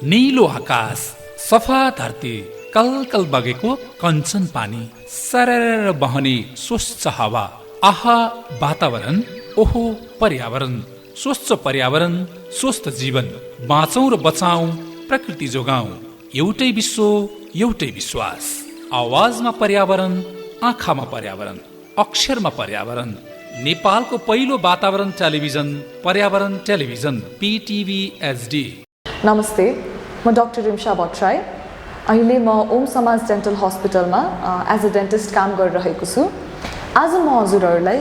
नीलो आकाश, सफा धरती, कलकल बगेको कञ्चन पानी, सरर बहने स्वच्छ हावा, आहा वातावरण, ओहो पर्यावरण। स्वच्छ पर्यावरण, स्वस्थ जीवन, बाँचौँ र बचाऊ, प्रकृति जोगाऊ। एउटै विश्व, एउटै विश्वास। आवाजमा पर्यावरण, आँखामा पर्यावरण, अक्षरमा पर्यावरण। नेपालको पहिलो वातावरण टेलिभिजन, पर्यावरण टेलिभिजन, PTV HD। नमस्ते, म डाक्टर रिम्शा भट्टराई। अहिले म ओम समाज डेन्टल हस्पिटलमा एज अ डेन्टिस्ट काम गरिरहेको छु। आज म हजुरहरूलाई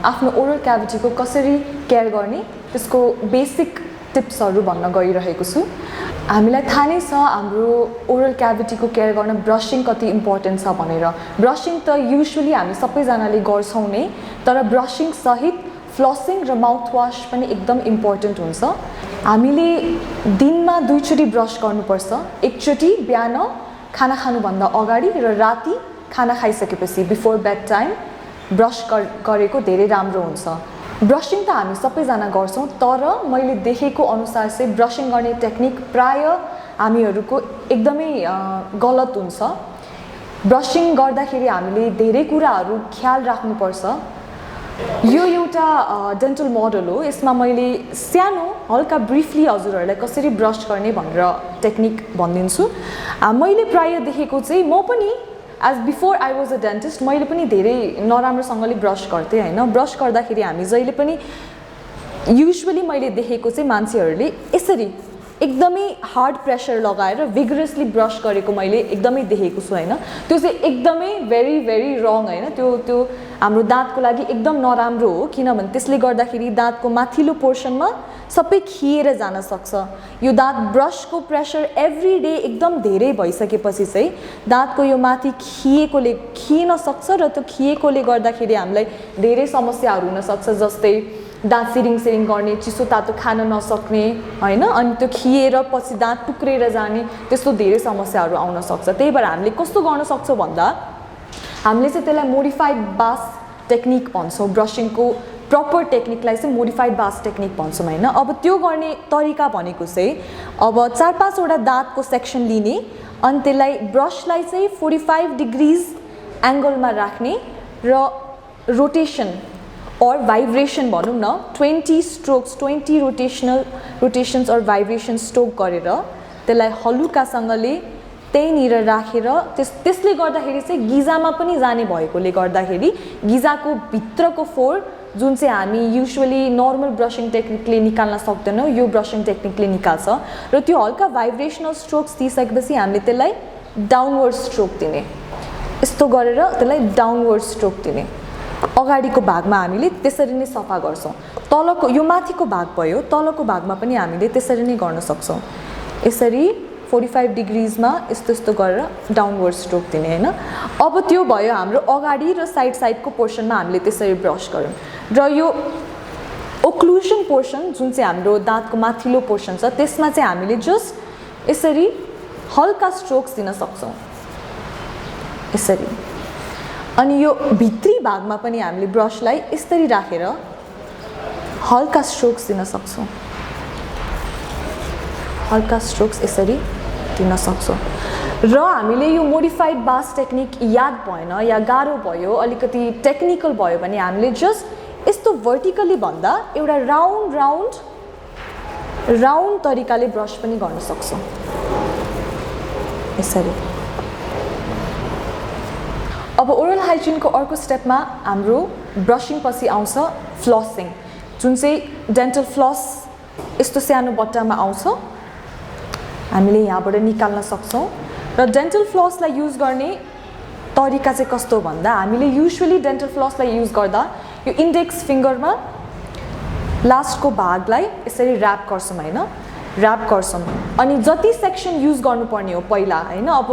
आफ्नो ओरल क्याभिटीको कसरी केयर गर्ने त्यसको बेसिक टिप्सहरू भन्न गइरहेको छु। हामीलाई थाहा नै छ हाम्रो ओरल क्याभिटीको केयर गर्न ब्रसिङ कति इम्पोर्टेन्ट छ भनेर। ब्रसिङ त युजुअली हामी सबैजनाले गर्छौँ नै, तर ब्रसिङ सहित फ्लसिङ र माउथ वास पनि एकदम इम्पोर्टेन्ट हुन्छ। हामीले दिनमा 2 चोटि ब्रस गर्नुपर्छ। एकचोटि बिहान खाना खानुभन्दा अगाडि र राति खाना खाइसकेपछि बिफोर बेड टाइम ब्रस गरेको धेरै राम्रो हुन्छ। ब्रसिङ त हामी सबैजना गर्छौँ, तर मैले देखेको अनुसार चाहिँ ब्रसिङ गर्ने टेक्निक प्राय हामीहरूको एकदमै गलत हुन्छ। ब्रसिङ गर्दाखेरि हामीले धेरै कुराहरू ख्याल राख्नुपर्छ। यो एउटा डेन्टल मोडल हो। यसमा मैले सानो हल्का ब्रिफली हजुरहरूलाई कसरी ब्रस गर्ने भनेर टेक्निक भनिदिन्छु। मैले प्राय देखेको चाहिँ म पनि as before I was a dentist मैले पनि धेरै नराम्रोसँगले ब्रस गर्थेँ होइन। ब्रस गर्दाखेरि हामी जहिले पनि युजुअली मैले देखेको चाहिँ मान्छेहरूले यसरी एकदमै हार्ड प्रेसर लगाएर भिगरसली ब्रस गरेको मैले एकदमै देखेको छु होइन। त्यो चाहिँ एकदमै भेरी रङ होइन। त्यो हाम्रो दाँतको लागि एकदम नराम्रो हो, किनभने त्यसले गर्दाखेरि दाँतको माथिल्लो पोर्सनमा सबै खिएर जान सक्छ। यो दाँत ब्रसको प्रेसर एभ्री डे एकदम धेरै भइसकेपछि चाहिँ दाँतको यो माथि खिइन सक्छ र त्यो खिएकोले गर्दाखेरि हामीलाई धेरै समस्याहरू हुनसक्छ, जस्तै दाँत सिरिङ गर्ने, चिसो तातो खान नसक्ने होइन, अनि त्यो खिएर पछि दाँत टुक्रेर जाने, त्यस्तो धेरै समस्याहरू आउन सक्छ। त्यही भएर हामीले कस्तो गर्न सक्छौँ भन्दा हामीले चाहिँ त्यसलाई मोडिफाइड बास टेक्निक भन्छौँ। ब्रसिङको प्रपर टेक्निकलाई चाहिँ मोडिफाइड बास टेक्निक भन्छौँ होइन। अब त्यो गर्ने तरिका भनेको चाहिँ अब 4-5 वटा दाँतको सेक्सन लिने, अनि त्यसलाई ब्रसलाई चाहिँ 45 डिग्रिज एङ्गलमा राख्ने र रोटेसन और भाइब्रेसन भनौँ न 20 स्ट्रोक्स 20 रोटेसन्स और भाइब्रेसन स्ट्रोक गरेर त्यसलाई हलुकासँगले त्यहीँनिर राखेर त्यसले गर्दाखेरि चाहिँ गिजामा पनि जाने भएकोले गर्दाखेरि गिजाको भित्रको फोर जुन चाहिँ हामी युजुअली नर्मल ब्रसिङ टेक्निकले निकाल्न सक्दैनौँ, यो ब्रसिङ टेक्निकले निकाल्छ। र त्यो हल्का भाइब्रेसनल स्ट्रोक्स दिइसकेपछि हामीले त्यसलाई डाउनवर्ड स्ट्रोक दिने, यस्तो गरेर त्यसलाई डाउनवर्ड स्ट्रोक दिने। अगाडिको भागमा हामीले त्यसरी नै सफा गर्छौँ। तलको यो माथिको भाग भयो, तलको भागमा पनि हामीले त्यसरी नै गर्न सक्छौँ। यसरी 45 डिग्रिजमा यस्तो गरेर डाउनवर्ड स्ट्रोक दिने होइन। अब त्यो भयो हाम्रो अगाडि र साइडको पोर्सनमा हामीले त्यसरी ब्रस गऱ्यौँ। र यो ओक्लुजन पोर्सन जुन चाहिँ हाम्रो दाँतको माथिल्लो पोर्सन छ त्यसमा चाहिँ हामीले जस्ट यसरी हल्का स्ट्रोक्स दिन सक्छौँ यसरी। अनि यो भित्री भागमा पनि हामीले ब्रसलाई यसरी राखेर हल्का स्ट्रोक्स दिन सक्छौँ, हल्का स्ट्रोक्स यसरी दिन सक्छौँ। र हामीले यो मोडिफाइड बास टेक्निक याद भएन या गाह्रो भयो, अलिकति टेक्निकल भयो भने हामीले जस्ट यस्तो भर्टिकली भन्दा एउटा राउन्ड तरिकाले ब्रस पनि गर्न सक्छौँ यसरी। अब ओरल हाइजिनको अर्को स्टेपमा हाम्रो ब्रसिङ पछि आउँछ फ्लसिङ, जुन चाहिँ डेन्टल फ्लस यस्तो सानो बट्टामा आउँछ, हामीले यहाँबाट निकाल्न सक्छौँ। र डेन्टल फ्लसलाई युज गर्ने तरिका चाहिँ कस्तो भन्दा हामीले युजुअली डेन्टल फ्लसलाई युज गर्दा यो इन्डेक्स फिङ्गरमा लास्टको भागलाई यसरी ऱ्याप गर्छौँ होइन, ऱ्याप गर्छौँ। अनि जति सेक्सन युज गर्नुपर्ने हो पहिला होइन, अब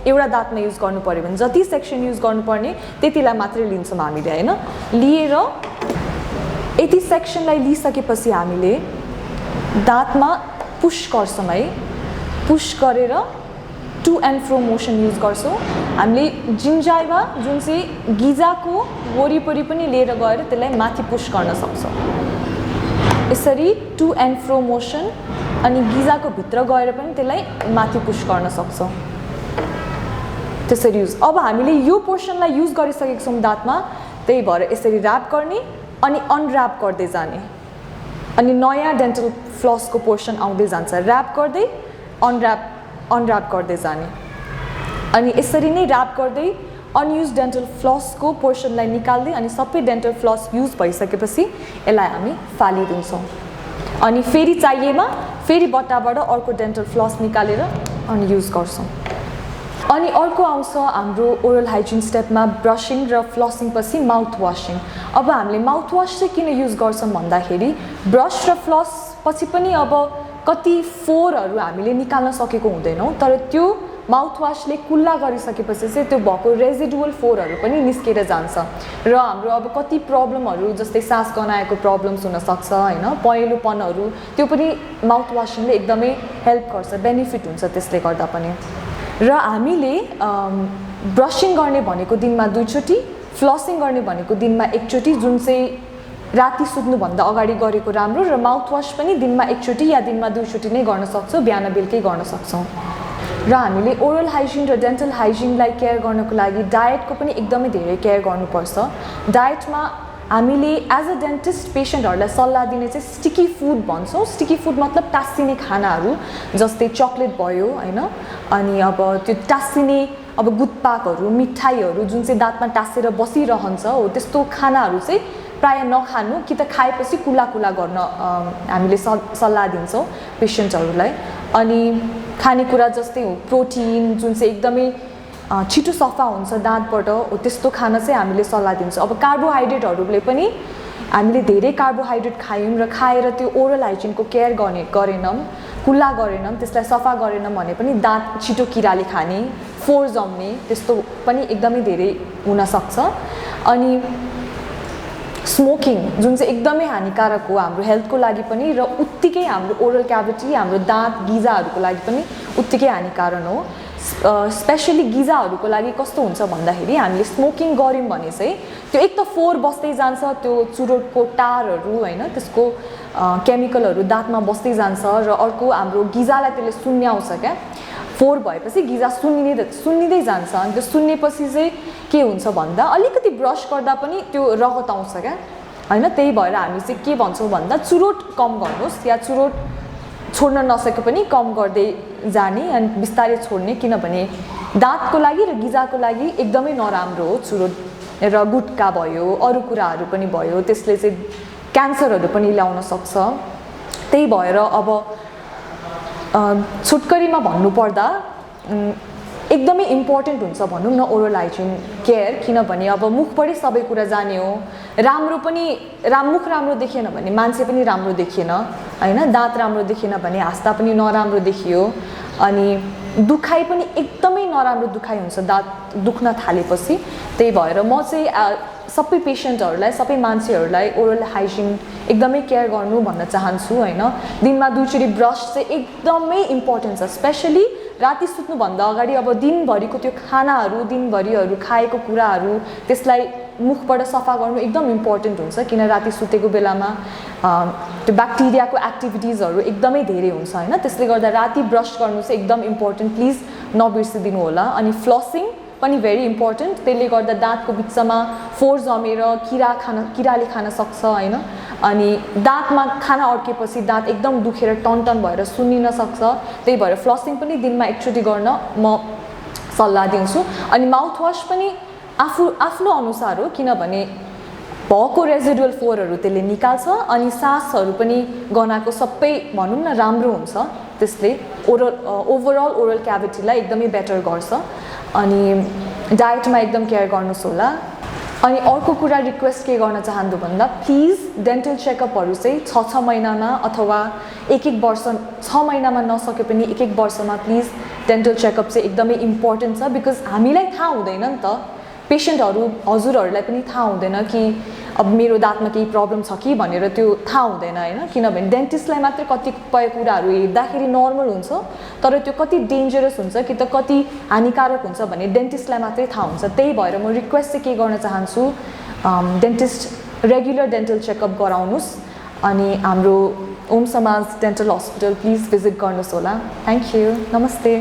एउटा दाँतमा युज गर्नु पऱ्यो भने जति सेक्सन युज गर्नुपर्ने त्यतिलाई मात्रै लिन्छौँ हामीले होइन। लिएर यति सेक्सनलाई लिइसकेपछि हामीले दाँतमा पुस गर्छौँ है, पुस गरेर to and fro motion use गर्छौँ। हामीले जिन्जाइवा जुन चाहिँ गिजाको वरिपरि पनि लिएर गएर त्यसलाई माथि पुस गर्न सक्छौँ। यसरी टु एन्ड फ्रो मोसन अनि गिजाको भित्र गएर पनि त्यसलाई माथि पुश गर्न सक्छौँ त्यसरी युज। अब हामीले यो पोर्सनलाई युज गरिसकेको छौँ दाँतमा, त्यही भएर यसरी ऱ्याप गर्ने अनि अनऱ्याप गर्दै जाने अनि नयाँ डेन्टल फ्लसको पोर्सन आउँदै जान्छ, ऱ्याप गर्दै अनऱ्याप गर्दै जाने अनि यसरी नै ऱ्याप गर्दै अनयुज डेन्टल फ्लसको पोर्सनलाई निकाल्दै अनि सबै डेन्टल फ्लस युज भइसकेपछि यसलाई हामी फालिदिन्छौँ अनि फेरि चाहिएमा फेरि बट्टाबाट अर्को डेन्टल फ्लस निकालेर अनि युज गर्छौँ। अनि अर्को आउँछ हाम्रो ओरल हाइजिन स्टेपमा ब्रसिङ र फ्लसिङ पछि माउथ वासिङ। अब हामीले माउथ वास चाहिँ किन युज गर्छौँ भन्दाखेरि ब्रस र फ्लस पछि पनि अब कति फोहोरहरू हामीले निकाल्न सकेको हुँदैनौँ, तर त्यो माउथ वासले कुल्ला गरिसकेपछि चाहिँ त्यो भएको रेजिडुअल फोहोरहरू पनि निस्केर जान्छ र हाम्रो अब कति प्रब्लमहरू जस्तै सास गनाएको प्रब्लम्स हुनसक्छ होइन, पहेँलोपनहरू, त्यो पनि माउथ वासिङले एकदमै हेल्प गर्छ, बेनिफिट हुन्छ त्यसले गर्दा पनि। र हामीले ब्रसिङ गर्ने भनेको दिनमा 2 चोटि, फ्लसिङ गर्ने भनेको दिनमा 1 चोटि, जुन चाहिँ राति सुत्नुभन्दा अगाडि गरेको राम्रो, र माउथ वास पनि दिनमा 1 चोटि या दिनमा 2 चोटि नै गर्न सक्छौँ, बिहान बेलुकै गर्न सक्छौँ। र हामीले ओरल हाइजिन र डेन्टल हाइजिनलाई केयर गर्नको लागि डायटको पनि एकदमै धेरै केयर गर्नुपर्छ। डायटमा हामीले एज अ डेन्टिस्ट पेसेन्टहरूलाई सल्लाह दिने चाहिँ स्टिकी फुड भन्छौँ। स्टिकी फुड मतलब टाँसिने खानाहरू जस्तै चक्लेट भयो होइन, अनि अब त्यो टाँसिने अब गुटपाकहरू, मिठाईहरू जुन चाहिँ दाँतमा टाँसेर बसिरहन्छ हो, त्यस्तो खानाहरू चाहिँ प्रायः नखानु, कि त खाएपछि कुला गर्न हामीले सल्लाह दिन्छौँ पेसेन्टहरूलाई। अनि खानेकुरा जस्तै हो प्रोटिन जुन चाहिँ एकदमै छिटो सफा हुन्छ दाँतबाट हो, त्यस्तो खाना चाहिँ हामीले सल्लाह दिन्छौँ। अब कार्बोहाइड्रेटहरूले पनि हामीले धेरै कार्बोहाइड्रेट खायौँ र खाएर त्यो ओरल हाइजिनको केयर गरेनौँ, कुल्ला गरेनौँ, त्यसलाई सफा गरेनौँ भने पनि दाँत छिटो किराले खाने, फोहोर जम्ने, त्यस्तो पनि एकदमै धेरै हुनसक्छ। अनि स्मोकिङ जुन चाहिँ एकदमै हानिकारक हो हाम्रो हेल्थको लागि पनि, र उत्तिकै हाम्रो ओरल क्याभिटी, हाम्रो दाँत गिजाहरूको लागि पनि उत्तिकै हानिकारक हो। स्पेसली गिजाहरूको लागि कस्तो हुन्छ भन्दाखेरि हामीले स्मोकिङ गऱ्यौँ भने चाहिँ त्यो एक त फोहोर बस्दै जान्छ, त्यो चुरोटको टारहरू होइन, त्यसको केमिकलहरू दाँतमा बस्दै जान्छ, र अर्को हाम्रो गिजालाई त्यसले सुन्याउँछ क्या, फोहोर भएपछि गिजा सुन्निँदै जान्छ अनि त्यो सुन्नेपछि चाहिँ के हुन्छ भन्दा अलिकति ब्रस गर्दा पनि त्यो रगत आउँछ क्या होइन। त्यही भएर हामी चाहिँ के भन्छौँ भन्दा चुरोट कम गर्नुहोस्, या चुरोट छोड्न नसके पनि कम गर्दै जाने अनि बिस्तारै छोड्ने, किनभने दाँतको लागि र गिजाको लागि एकदमै नराम्रो हो चुरोट। र गुट्का भयो, अरू कुराहरू पनि भयो, त्यसले चाहिँ क्यान्सरहरू पनि ल्याउन सक्छ। त्यही भएर अब छोटकरीमा भन्नुपर्दा एकदमै इम्पोर्टेन्ट हुन्छ भनौँ न ओरल हाइजिन केयर, किनभने अब मुखबाटै सबै कुरा जाने हो। राम्रो पनि मुख राम्रो देखिएन भने मान्छे पनि राम्रो देखिएन होइन, दाँत राम्रो देखिएन भने हाँस्दा पनि नराम्रो देखियो, अनि दुखाइ पनि एकदमै नराम्रो दुखाइ हुन्छ दाँत दुख्न थालेपछि। त्यही भएर म चाहिँ सबै पेसेन्टहरूलाई, सबै मान्छेहरूलाई ओरल हाइजिन एकदमै केयर गर्नु भन्न चाहन्छु होइन। दिनमा 2 चोटि ब्रस चाहिँ एकदमै इम्पोर्टेन्ट छ, स्पेसली राति सुत्नुभन्दा अगाडि। अब दिनभरिको त्यो खानाहरू, दिनभरिहरू खाएको कुराहरू, त्यसलाई मुखबाट सफा गर्नु एकदम इम्पोर्टेन्ट हुन्छ, किन राति सुतेको बेलामा त्यो ब्याक्टेरियाको एक्टिभिटिजहरू एकदमै धेरै हुन्छ होइन। त्यसले गर्दा राति ब्रस गर्नु चाहिँ एकदम इम्पोर्टेन्ट, प्लिज नबिर्सिदिनु होला। अनि फ्लसिङ पनि भेरी इम्पोर्टेन्ट, त्यसले गर्दा दाँतको बिचमा फोहोर जमेर किराले खान सक्छ होइन, अनि दाँतमा खाना अड्केपछि दाँत एकदम दुखेर टन भएर सुन्निन सक्छ। त्यही भएर फ्लसिङ पनि दिनमा 1 चोटि गर्न म सल्लाह दिन्छु। अनि माउथ वास पनि आफ्नो अनुसार हो, किनभने भएको रेजिडुअल फोहोरहरू त्यसले निकाल्छ, अनि सासहरू पनि गनाएको सबै भनौँ न राम्रो हुन्छ, त्यसले ओभरअल ओरल क्याभिटीलाई एकदमै बेटर गर्छ। अनि डायटमा एकदम केयर गर्नुहोस् होला। अनि अर्को कुरा रिक्वेस्ट के गर्न चाहन्छु भन्दा प्लिज डेन्टल चेकअपहरू चाहिँ 6 महिनामा अथवा 1 वर्ष, 6 महिनामा नसके पनि 1 वर्षमा प्लिज डेन्टल चेकअप चाहिँ एकदमै इम्पोर्टेन्ट छ। बिकज हामीलाई थाहा हुँदैन नि त, पेसेन्टहरू हजुरहरूलाई पनि थाहा हुँदैन कि अब मेरो दाँतमा केही प्रब्लम छ कि भनेर, त्यो थाहा हुँदैन होइन। किनभने डेन्टिस्टलाई मात्र कतिपय कुराहरू हेर्दाखेरि नर्मल हुन्छ, तर त्यो कति डेन्जरस हुन्छ कि त कति हानिकारक हुन्छ भने डेन्टिस्टलाई मात्रै थाहा हुन्छ। त्यही भएर म रिक्वेस्ट चाहिँ के गर्न चाहन्छु, रेगुलर डेन्टल चेकअप गराउनुहोस्। अनि हाम्रो ओम समाज डेन्टल हस्पिटल प्लिज भिजिट गर्नुहोस् होला। थ्याङ्क यू, नमस्ते।